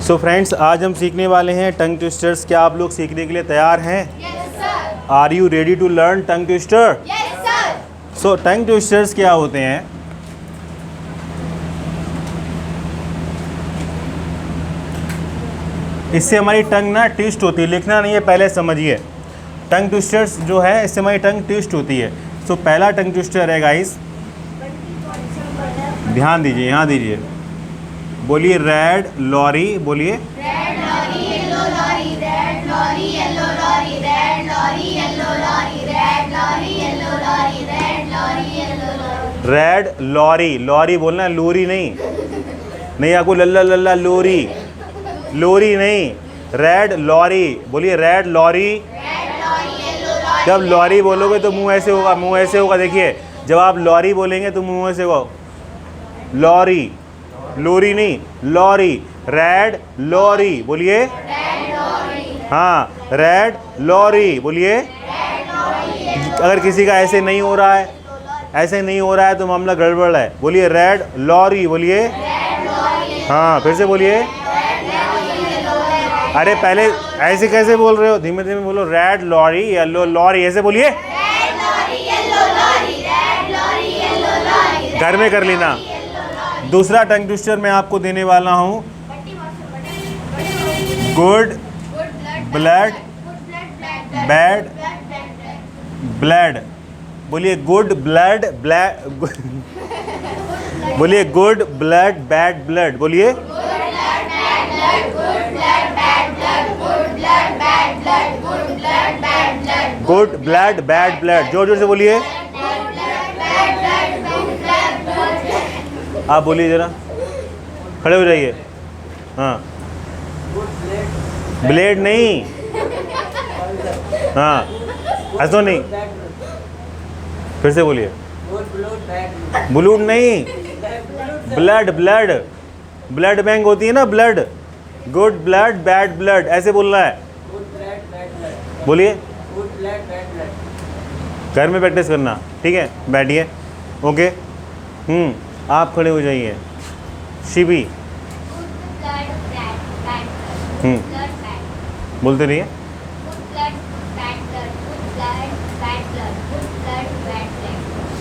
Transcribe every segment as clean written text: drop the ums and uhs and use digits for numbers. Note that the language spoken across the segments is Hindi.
सो फ्रेंड्स, आज हम सीखने वाले हैं टंग ट्विस्टर्स। क्या आप लोग सीखने के लिए तैयार हैं? Yes sir. Are you ready to learn tongue twister? Yes sir. So tongue twisters क्या होते हैं? इससे हमारी टंग ना ट्विस्ट होती है। लिखना नहीं है, पहले समझिए। टंग ट्विस्टर्स जो है, इससे हमारी टंग ट्विस्ट होती है। सो पहला टंग ट्विस्टर है गाइस, ध्यान दीजिए, यहाँ दीजिए। बोलिए रेड लॉरी, बोलिए red lorry yellow lorry, red lorry yellow lorry, red lorry yellow lorry, red lorry yellow lorry, red lorry yellow lorry. Red lorry, lorry बोलना है, लोरी नहीं। नहीं आपको लल्ला लल्ला लोरी, लोरी नहीं, रेड लॉरी। बोलिए red lorry. Red lorry yellow lorry. जब लॉरी बोलोगे तो मुंह ऐसे होगा, मुंह ऐसे होगा। देखिए, जब आप लॉरी बोलेंगे तो मुंह ऐसे होगा। लॉरी, लोरी नहीं, लॉरी। रेड लॉरी, बोलिए। Red lorry. हाँ, रेड लॉरी, बोलिए। अगर किसी का ऐसे नहीं हो रहा है, ऐसे नहीं हो रहा है तो मामला गड़बड़ है। बोलिए रेड लॉरी, बोलिए। हाँ, फिर से बोलिए। अरे पहले ऐसे कैसे बोल रहे हो? धीमे धीमे बोलो। रेड लॉरी येलो लॉरी, ऐसे बोलिए। Red lorry yellow lorry, red lorry yellow lorry. घर में कर लेना। दूसरा टंग ट्विस्टर मैं आपको देने वाला हूँ, गुड ब्लड बैड ब्लड। बोलिए गुड ब्लड ब्लैड, बोलिए गुड ब्लड बैड ब्लड, बोलिए। गुड ब्लड बैड ब्लड, जोर जोर से बोलिए। आप बोलिए जरा, खड़े हो जाइए। हाँ, ब्लेड नहीं, हाँ ऐसा नहीं, फिर से बोलिए। ब्लूड नहीं, ब्लड ब्लड, ब्लड बैंक होती है ना, blood. Good blood bad blood, ऐसे बोलना है। बोलिए। घर में प्रैक्टिस करना, ठीक है? बैठिए, ओके। आप खड़े हो जाइए। शिवी, बोलते रहिए।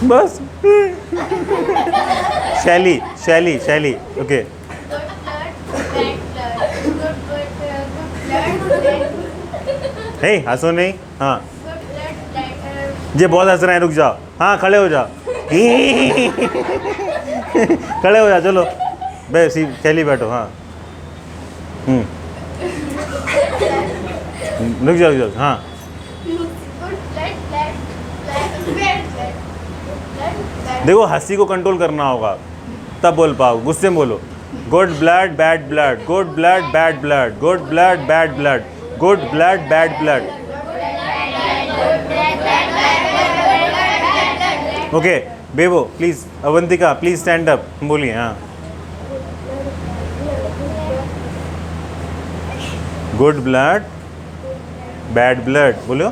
बस। शैली शैली शैली, ओके। नहीं हंसो नहीं। हाँ, ये बहुत हंस रहे हैं, रुक जाओ। हाँ, खड़े हो जाओ। खड़े हो जाओ, चलो बे शैली बैठो। हाँ, रुक जाओ, रुक जाओ। हाँ, देखो हंसी को कंट्रोल करना होगा, तब बोल पाओ। गुस्से में बोलो। Good blood bad blood, good blood bad blood, good blood bad blood, good blood bad blood. Okay Bebo please, Avantika please stand up, बोलिए। हाँ, गुड ब्लड बैड ब्लड, बोलो।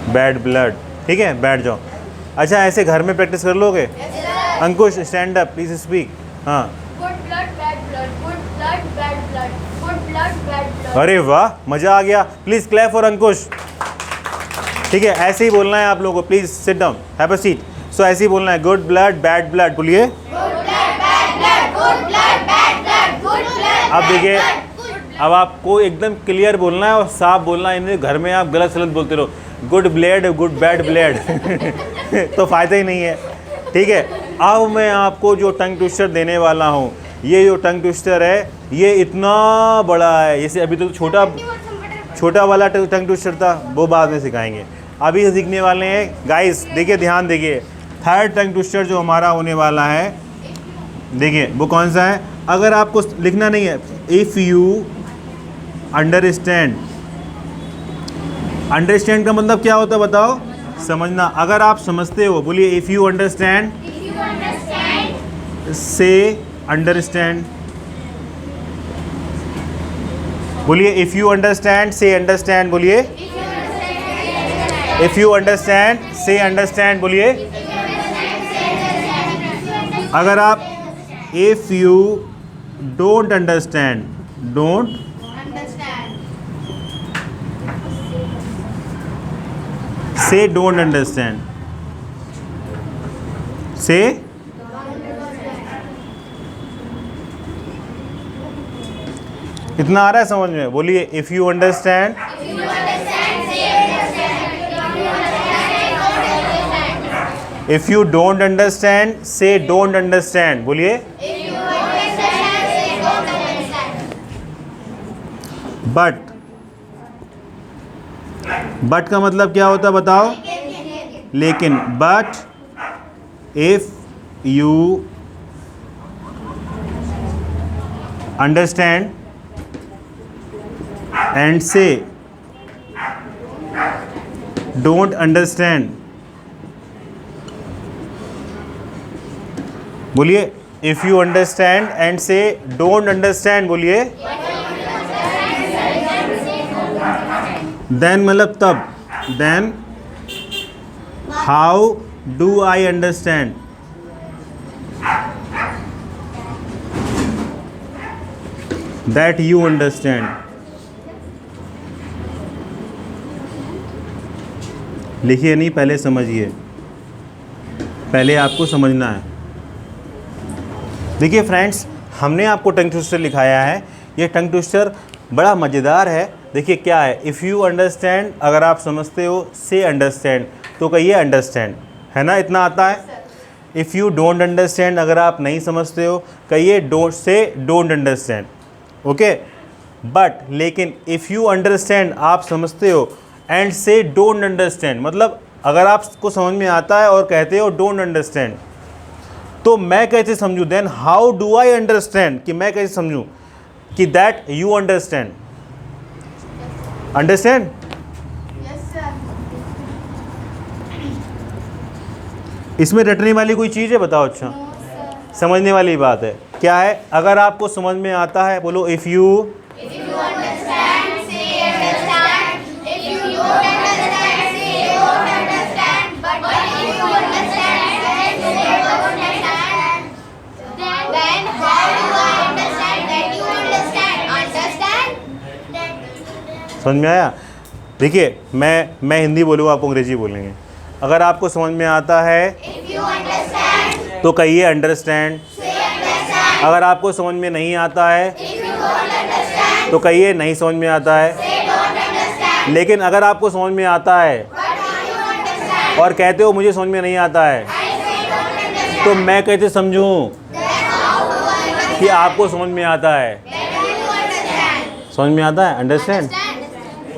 बैड ब्लड, ठीक है, बैठ जाओ। अच्छा, ऐसे घर में प्रैक्टिस कर लोगे? Ankush stand up, please speak. हाँ, अरे वाह, मजा आ गया। Please clap for Ankush. ठीक है, ऐसे ही बोलना है आप लोगों को। Please sit down, have a seat. So ऐसे ही बोलना है, गुड ब्लड बैड ब्लड, बोलिए। अब देखिए, अब आपको एकदम क्लियर बोलना है और साफ बोलना है। इन्हें घर में आप गलत सलत बोलते रहो, good blade good bad blade, तो फ़ायदा ही नहीं है। ठीक है, अब मैं आपको जो टंग ट्विस्टर देने वाला हूँ, ये जो टंग ट्विस्टर है ये इतना बड़ा है। जैसे अभी तो छोटा वाला टंग ट्विस्टर था, वो बाद में सिखाएंगे। अभी सीखने वाले हैं गाइस। देखिए, ध्यान देखिए। थर्ड टंग ट्विस्टर जो हमारा होने वाला है, देखिए वो कौन सा है। अगर आपको लिखना नहीं है, इफ़ यू अंडरस्टैंड। अंडरस्टैंड का मतलब क्या होता है बताओ? समझना। अगर आप समझते हो, बोलिए if you understand, say understand. बोलिए if you understand, say understand, बोलिए। If you understand, say understand, बोलिए। अगर आप if you don't understand, don't Understand. से डोंट अंडरस्टैंड, से इतना आ रहा है समझ में? बोलिए if you understand, If you understand, say understand. If you understand, don't understand. If you don't understand say don't understand. बोलिए If you understand, say don't understand. But, but का मतलब क्या होता है बताओ? लेकिन, but if you understand and say don't understand. बोलिए if you understand and say don't understand. बोलिए देन मतलब तब, then how do I understand. That you understand. लिखिए नहीं, पहले समझिए, पहले आपको समझना है। देखिए फ्रेंड्स, हमने आपको टंग ट्विस्टर लिखाया है। ये टंग ट्विस्टर बड़ा मज़ेदार है। देखिए क्या है, इफ़ यू अंडरस्टैंड अगर आप समझते हो, से अंडरस्टैंड तो कहिए अंडरस्टैंड, है ना? इतना आता है। इफ़ यू डोंट अंडरस्टैंड अगर आप नहीं समझते हो, कहिए डोंट, से डोंट अंडरस्टैंड। ओके, बट लेकिन इफ़ यू अंडरस्टैंड आप समझते हो, एंड से डोंट अंडरस्टैंड मतलब अगर आपको समझ में आता है और कहते हो डोंट अंडरस्टैंड, तो मैं कैसे समझूँ? Then how do I understand, कि मैं कैसे समझूँ कि that you understand. Understand? Yes, sir. इसमें रटने वाली कोई चीज़ है बताओ? अच्छा, No, sir. समझने वाली बात है। क्या है? अगर आपको समझ में आता है बोलो if you, If you understand, say understand. If you don't understand, say don't understand. But if you understand, say don't understand. Then how do I understand that you understand? Understand? समझ में आया? देखिए मैं हिंदी बोलूँगा, आप अंग्रेजी बोलेंगे। अगर आपको समझ में आता है If you understand, तो कहिए अंडरस्टैंड। say understand. अगर आपको समझ में नहीं आता है If you don't understand, तो कहिए नहीं समझ में आता है। say don't understand. लेकिन अगर आपको समझ में आता है But if you understand, और कहते हो मुझे समझ में नहीं आता है, I say don't understand. तो मैं कैसे समझूं Then how do I understand कि आपको समझ में आता है? that you understand? समझ में आता है? अंडरस्टैंड? Understand?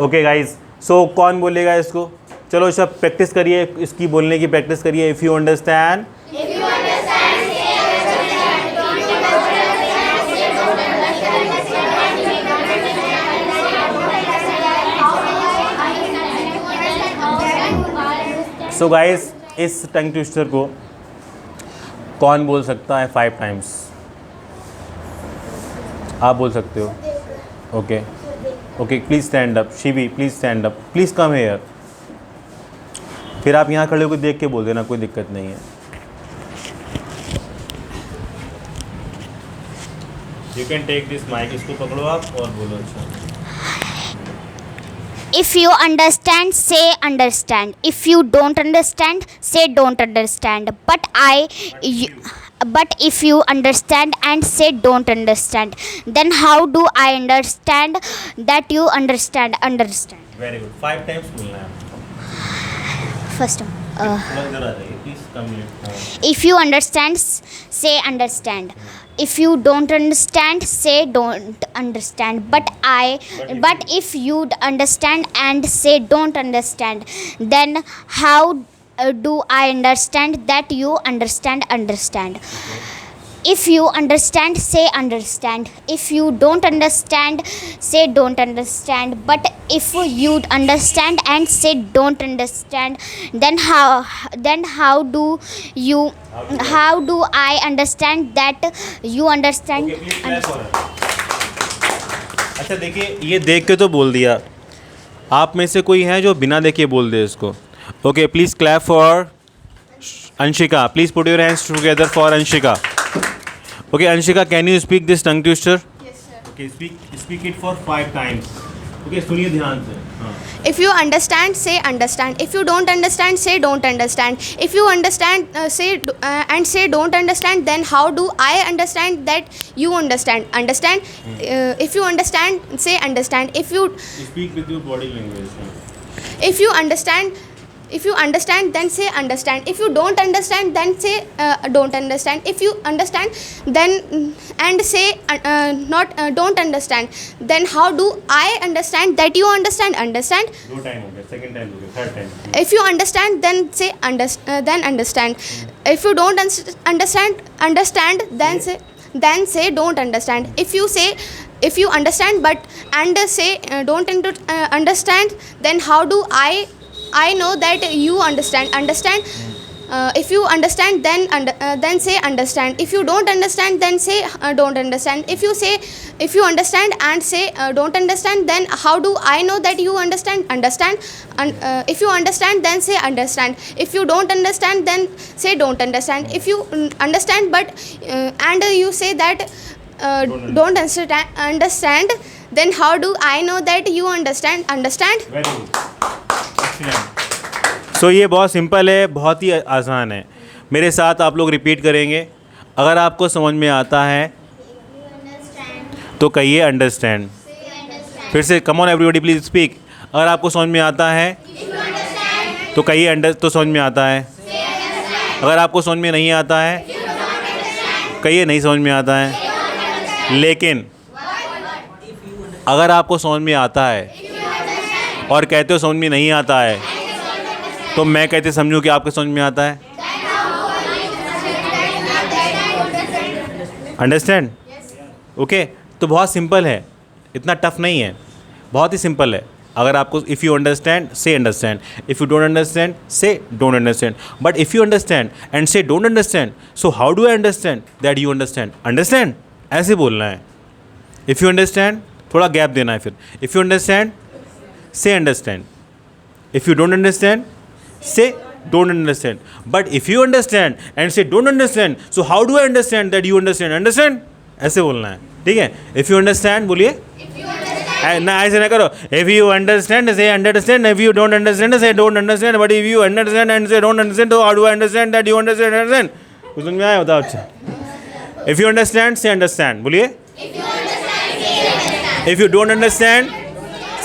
ओके गाइस, सो कौन बोलेगा इसको? चलो सब प्रैक्टिस करिए, इसकी बोलने की प्रैक्टिस करिए। If you understand, If you understand, say understand. If you don't understand, say don't understand. If you don't understand, say don't understand. How do I understand? You understand? How do I understand? So guys इस टंग ट्विस्टर को कौन बोल सकता है 5 टाइम्स? आप बोल सकते हो। Okay okay, please stand up. Shivi please stand up, please come here. फिर आप यहाँ खड़े होकर देख के बोल देना, कोई दिक्कत नहीं है। You can take this mic, इसको पकड़ो आप और बोलो। अच्छा, If you understand, say understand. If you don't understand, say don't understand. But if you understand and say don't understand, then how do I understand that you understand? Understand. Very good. 5 times बोलना है आपको। First, थोड़ा इधर आ जाइए please, come late. if you understand, say understand. If you don't understand, say don't understand. But if you understand and say don't understand, then how do I understand that you understand? Understand. If you understand, say understand. If you don't understand, say don't understand. But if you understand and say don't understand, then how do I understand that you understand? Okay, please clap for her. अच्छा देखिए, ये देख के तो बोल दिया, आप में से कोई है जो बिना देखे बोल दे इसको? Okay, please clap for Anshika. Please put your hands together for Anshika. Okay, Anshika, can you speak this tongue twister? Yes, sir. Okay, speak it for 5 times. Okay, सुनिए ध्यान से. हाँ. If you understand, say understand. If you don't understand, say don't understand. If you understand, say don't understand, then how do I understand that you understand? Understand? If you understand, say understand. If you Speak with your body language. if you understand, then say understand. If you don't understand, then say don't understand. If you understand, then and say not don't understand, then how do I understand that you understand? Understand? 2 time हो गया, second time हो गया, third time. If you understand, then say then understand. If you don't understand, then say don't understand. If you understand but and say don't understand, then how do I know that you understand? Understand? If you understand, then say understand. If you don't understand, then say don't understand. If you understand and say don't understand, then how do I know that you understand? Understand? If you understand, then say understand. If you don't understand, then say don't understand. If you understand but and you say that don't understand, then how do I know that you understand? Understand? Very good. Excellent. So ये बहुत सिंपल है, बहुत ही आसान है. मेरे साथ आप लोग रिपीट करेंगे. अगर आपको समझ में आता है तो कहिए अंडरस्टैंड. फिर से come on everybody please speak. अगर आपको समझ में आता है तो कहिए तो समझ में आता है. अगर आपको समझ में नहीं आता है कहिए नहीं समझ में आता है. लेकिन अगर आपको समझ में आता है और कहते हो समझ में नहीं आता है, तो मैं कहते समझूं कि आपको समझ में आता है. अंडरस्टैंड? ओके, तो बहुत सिंपल है, इतना टफ नहीं है, बहुत ही सिंपल है. अगर आपको if you understand say understand, if you don't understand say don't understand. But if you understand and say don't understand, so how do I understand that you understand? Understand ऐसे बोलना है. इफ़ यू अंडरस्टैंड थोड़ा गैप देना है. फिर if you understand say understand, if you don't understand say don't understand. But if you understand and say don't understand, so how do I understand that you understand? Understand? ऐसे बोलना है, ठीक है. If you understand बोलिए. ना ऐसे ना करो. If you understand say understand. If you don't understand say don't understand. But if you understand and say don't understand, so how do I understand that you understand? Understand? कुछ समझ में आया बताओ. अच्छा. If you understand say understand बोलिए. If you don't understand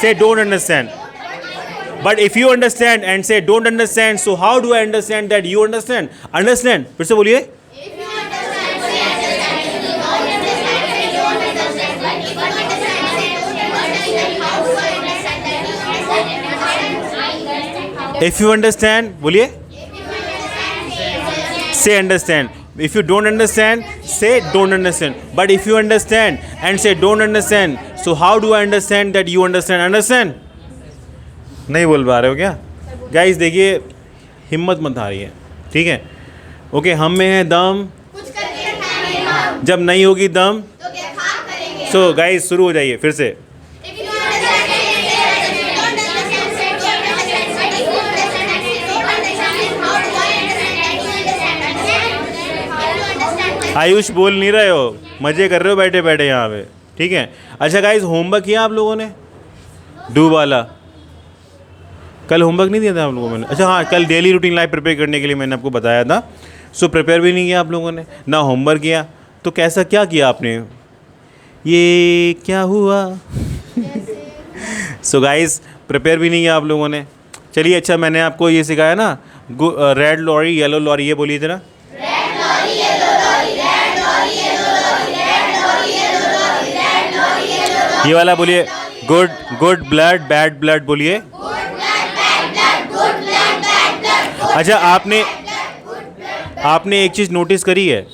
say don't understand. But if you understand and say don't understand, so how do I understand that you understand? Understand? फिर से बोलिए. If you understand, बोलिए. Say understand. If you don't understand, say don't understand. But if you understand and say don't understand, so how do I understand that you understand? Understand? नहीं बोल पा रहे हो क्या? गाइस देखिए, हिम्मत मत हारिए, ठीक है. ओके, हम में है दम, जब नहीं होगी दम. सो गाइस शुरू हो जाइए फिर से. आयुष बोल नहीं रहे हो, मज़े कर रहे हो बैठे बैठे यहाँ पे, ठीक है. अच्छा गाइस, होमवर्क किया आप लोगों ने? डू वाला कल होमवर्क नहीं दिया था आप लोगों ने? अच्छा हाँ, कल डेली रूटीन लाइफ प्रिपेयर करने के लिए मैंने आपको बताया था. सो प्रिपेयर भी नहीं किया आप लोगों ने, ना होमवर्क किया. तो कैसा क्या किया आपने? ये क्या हुआ? सो गाइस, प्रिपेयर भी नहीं किया आप लोगों ने. चलिए, अच्छा मैंने आपको ये सिखाया ना, रेड लॉरी येलो लॉरी, ये बोलिए ज़रा. ये वाला बोलिए. गुड ब्लड बैड ब्लड बोलिए. अच्छा, आपने एक चीज़ नोटिस करी है,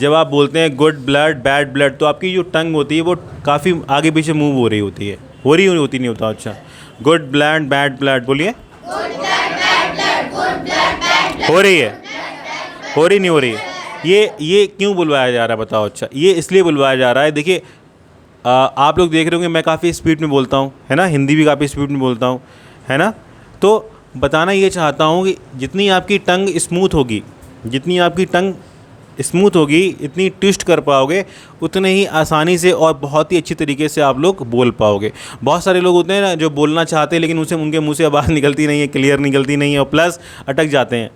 जब आप बोलते हैं गुड ब्लड बैड ब्लड, तो आपकी जो टंग होती है वो काफ़ी आगे पीछे मूव हो रही होती है. हो रही होती नहीं होता? अच्छा, गुड ब्लड बैड ब्लड बोलिए. हो रही है? हो रही नहीं हो रही है? ये क्यों बुलवाया जा रहा है बताओ. अच्छा, ये इसलिए बुलवाया जा रहा है. देखिए, आप लोग देख रहे होंगे मैं काफ़ी स्पीड में बोलता हूँ, है ना. हिंदी भी काफ़ी स्पीड में बोलता हूँ, है ना. तो बताना ये चाहता हूँ कि जितनी आपकी टंग स्मूथ होगी, जितनी आपकी टंग स्मूथ होगी, इतनी ट्विस्ट कर पाओगे, उतने ही आसानी से और बहुत ही अच्छी तरीके से आप लोग बोल पाओगे। बहुत सारे लोग होते हैं ना जो बोलना चाहते हैं लेकिन उनके मुंह से आवाज़ निकलती नहीं है, क्लियर निकलती नहीं है, और प्लस अटक जाते हैं।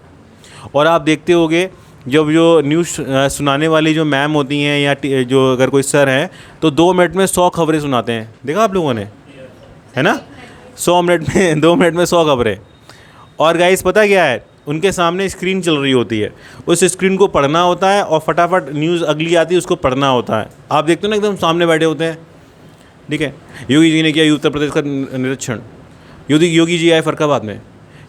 और आप देखते होगे जब जो न्यूज़ सुनाने वाली जो मैम होती हैं या जो अगर कोई सर हैं तो 2 मिनट में 100 खबरें सुनाते हैं, देखा आप लोगों ने, है ना? 2 मिनट में 100 खबरें। और गाइस पता क्या है, उनके सामने स्क्रीन चल रही होती है, उस स्क्रीन को पढ़ना होता है और फटाफट न्यूज़ अगली आती है उसको पढ़ना होता है। आप देखते हो ना एकदम सामने बैठे होते हैं, ठीक है। योगी जी ने किया उत्तर प्रदेश का निरीक्षण, योगी जी आए फरखाबाद में,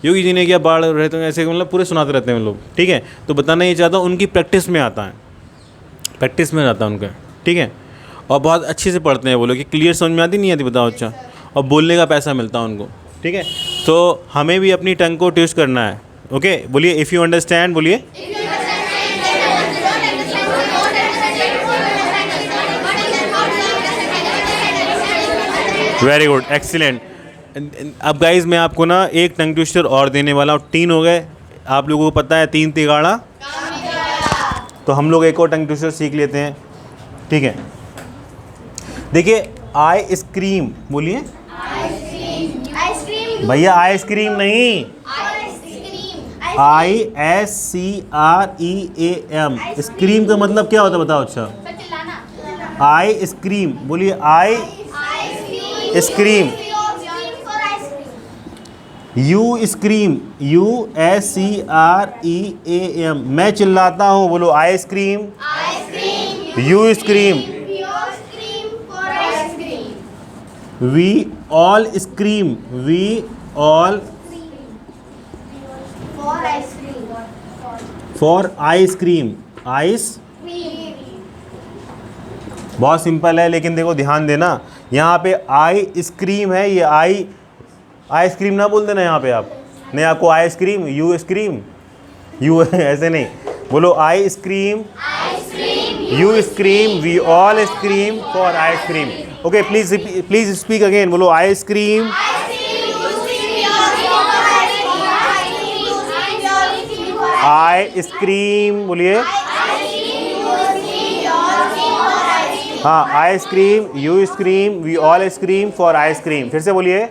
योगी जी ने किया बाढ़ रहते हैं, ऐसे मतलब पूरे सुनाते रहते हैं लोग, ठीक है। तो बताना ये चाहता हूँ उनकी प्रैक्टिस में आता है, प्रैक्टिस में आता है उनका, ठीक है। और बहुत अच्छे से पढ़ते हैं वो लोग, कि क्लियर समझ में आती नहीं आती, बताओ। अच्छा, और बोलने का पैसा मिलता है उनको, ठीक है। तो हमें भी अपनी टंग को ट्विस्ट करना है, ओके। बोलिए इफ़ यू अंडरस्टैंड, बोलिए वेरी गुड, एक्सीलेंट। अब गाइज मैं आपको ना एक टंग ट्विस्टर और देने वाला हूँ। 3 हो गए, आप लोगों को पता है 3 तिगाड़ा, तो हम लोग एक और टंग ट्विस्टर सीख लेते हैं, ठीक है। देखिए आइसक्रीम, बोलिए आइसक्रीम भैया, आइसक्रीम नहीं, ISCREAM। स्क्रीम का मतलब क्या होता है बताओ। अच्छा, आइसक्रीम, बोलिए I scream, you scream, USCREAM। मैं चिल्लाता हूँ, बोलो ice cream, you scream, we all scream, we all for ice cream, ice. बहुत सिंपल है, लेकिन देखो ध्यान देना, यहाँ पे आइसक्रीम है, ये आइसक्रीम ना बोल देना यहाँ पे आप, नहीं आपको आइसक्रीम, यू स्क्रीम, यू ऐसे नहीं, बोलो ice cream, you scream, we all scream for ice cream. Okay, please speak again, बोलो आइसक्रीम, आइसक्रीम, बोलिए हाँ, ice cream, you scream, we all scream for ice cream. फिर से बोलिए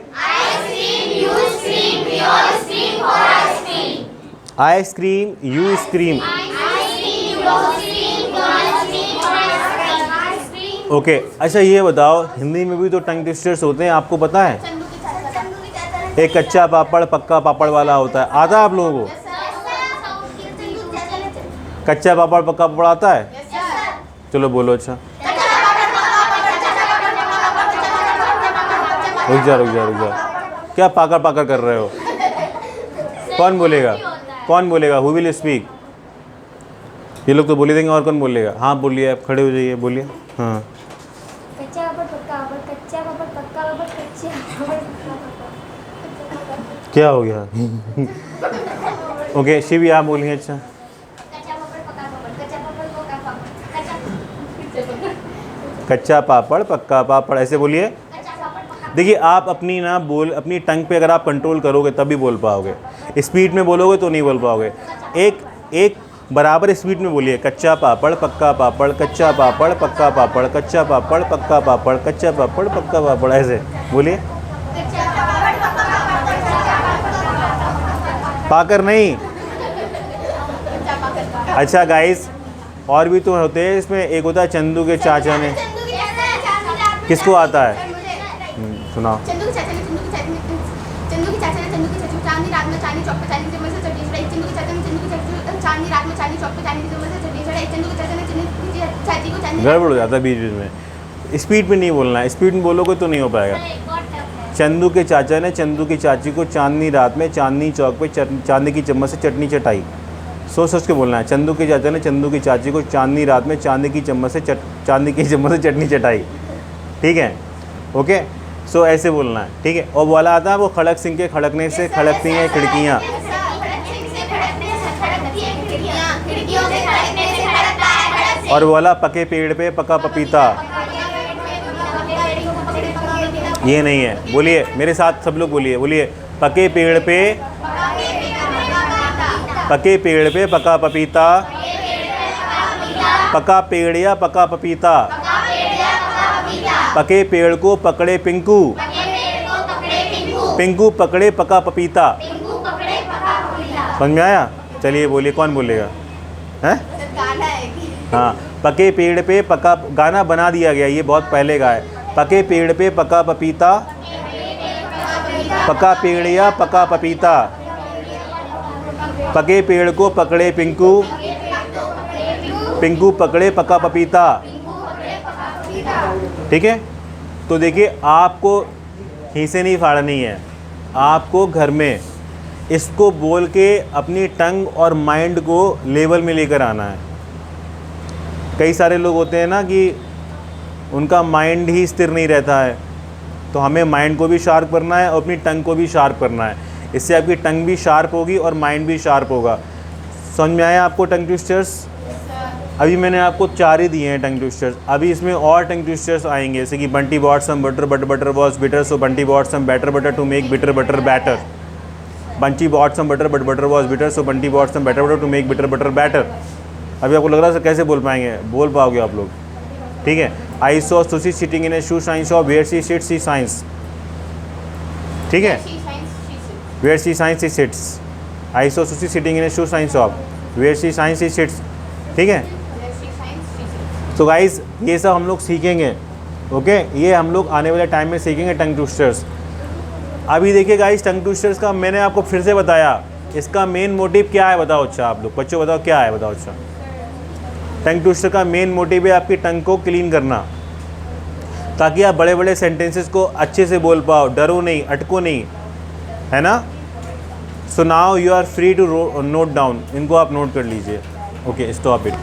आइसक्रीम, यू स्क्रीम। ओके, अच्छा ये बताओ, हिंदी में भी तो टंग ट्विस्टर्स होते हैं, आपको पता है? एक कच्चा पापड़ पक्का पापड़ वाला होता है, आता है आप लोगों को? कच्चा पापड़ पक्का पापड़ आता है? चलो बोलो। अच्छा, रुक जा, क्या पाकर पाकर कर रहे हो? कौन बोलेगा? Who will speak? ये लोग तो बोले देंगे, और कौन बोलेगा? हाँ बोलिए, आप खड़े हो जाइए, बोलिए। हाँ, कच्चा पापड़ पक्का पापड़, कच्चा पापड़ पक्का पापड़, कच्चा पापड़ पक्का पापड़। क्या हो गया? ओके, शिवी आप बोलिए। अच्छा, कच्चा पापड़ पक्का पापड़, कच्चा पापड़ पक्का पापड़, कच्चा पापड़ पक्का पापड़, ऐसे बोलिए। देखिए आप अपनी टंग पे अगर आप कंट्रोल करोगे तभी बोल पाओगे, स्पीड में बोलोगे तो नहीं बोल पाओगे। एक बराबर स्पीड में बोलिए, कच्चा पापड़ पक्का पापड़, कच्चा पापड़ पक्का पापड़, कच्चा पापड़ पक्का पापड़, कच्चा पापड़ पक्का पापड़, ऐसे बोलिए। पाकर नहीं। अच्छा गाइस, और भी तो होते हैं इसमें, एक होता है चंदू के चाचा ने, किसको आता है? सुनाओ। चंदू के चाचा ने चांदनी रात में चांदनी चौक पे चांदनी चम्मच से चटनी चढ़ाई। चंदू के चाचा ने चांदनी रात में चांदनी चौक पे चांदनी चम्मच से चटनी चढ़ाई। चंदू के चाचा ने चाची को चांदनी। गड़बड़ हो जाता है बीच में, स्पीड में नहीं बोलना है, स्पीड में बोलोगे तो नहीं हो पाएगा। चंदू के चाचा ने चंदू की चाची को चांदनी रात में चांदनी चौक पे चांदी की चम्मच से चटनी चटाई। सोच के बोलना है, चंदू के चाचा ने चंदू की चाची को चांदनी रात में चांदी की चम्मच से चटनी चटाई, ठीक है? ओके, सो ऐसे बोलना है, ठीक है? और वाला आता है वो खड़क सिंह के खड़कने से खड़कती हैं खिड़कियाँ, और वाला पके पेड़ पे पका पपीता, ये नहीं है। बोलिए मेरे साथ सब लोग, बोलिए पके पेड़ पे पका पपीता, पका पेड़ या पका पपीता, पका पेड़ या पका पपीता, पके पेड़ को पकड़े पिंकू, पके पेड़ को पकड़े पिंकू, पिंकू पकड़े पका पपीता। पिंकू पकड़े पका पपीता। समझ में आया? चलिए बोलिए, कौन बोलेगा? हैं? गाना है कि हाँ, पके पेड़ पे पका, गाना बना दिया गया, ये बहुत पहले का है। पके पेड़ पे पका पपीता, पका पेड़ या पका पपीता, पके पेड़ को पकड़े पिंकू, पिंकू पकड़े पका पपीता। ठीक है? तो देखिए, आपको खीसे नहीं फाड़नी है, आपको घर में इसको बोल के अपनी टंग और माइंड को लेवल में लेकर आना है। कई सारे लोग होते हैं ना कि उनका माइंड ही स्थिर नहीं रहता है, तो हमें माइंड को भी शार्प करना है और अपनी टंग को भी शार्प करना है। इससे आपकी टंग भी शार्प होगी और माइंड भी शार्प होगा। समझ में आया आपको टंग ट्विस्टर्स? अभी मैंने आपको 4 ही दिए हैं टंग ट्विस्टर्स, अभी इसमें और टंग ट्विस्टर्स आएंगे, जैसे कि Bunty bought some butter but butter was bitter so Bunty bought some better butter to make bitter butter better. Bunty bought some butter but butter was bitter so Bunty bought some better butter to make bitter butter better. अभी आपको लग रहा है कैसे बोल पाएंगे? बोल पाओगे आप लोग, ठीक है? I saw Susie sitting in a shoe shine shop where she sits she shines. ठीक है? Where she shines she sits. I saw Susie sitting in a shoe shine shop where she shines she sits. ठीक है? तो गाइज ये सब हम लोग सीखेंगे, ओके? ये हम लोग आने वाले टाइम में सीखेंगे टंग ट्विस्टर्स। अभी देखिए गाइज, टंग ट्विस्टर्स का मैंने आपको फिर से बताया, इसका मेन मोटिव क्या है बताओ? अच्छा आप लोग बच्चों बताओ क्या है, बताओ। अच्छा, टंग ट्विस्टर का मेन मोटिव है आपकी टंग को क्लीन करना, ताकि आप बड़े बड़े सेंटेंसेस को अच्छे से बोल पाओ, डरो नहीं, अटको नहीं, है ना? So now you are free to note down, इनको आप नोट कर लीजिए। Okay, stop it.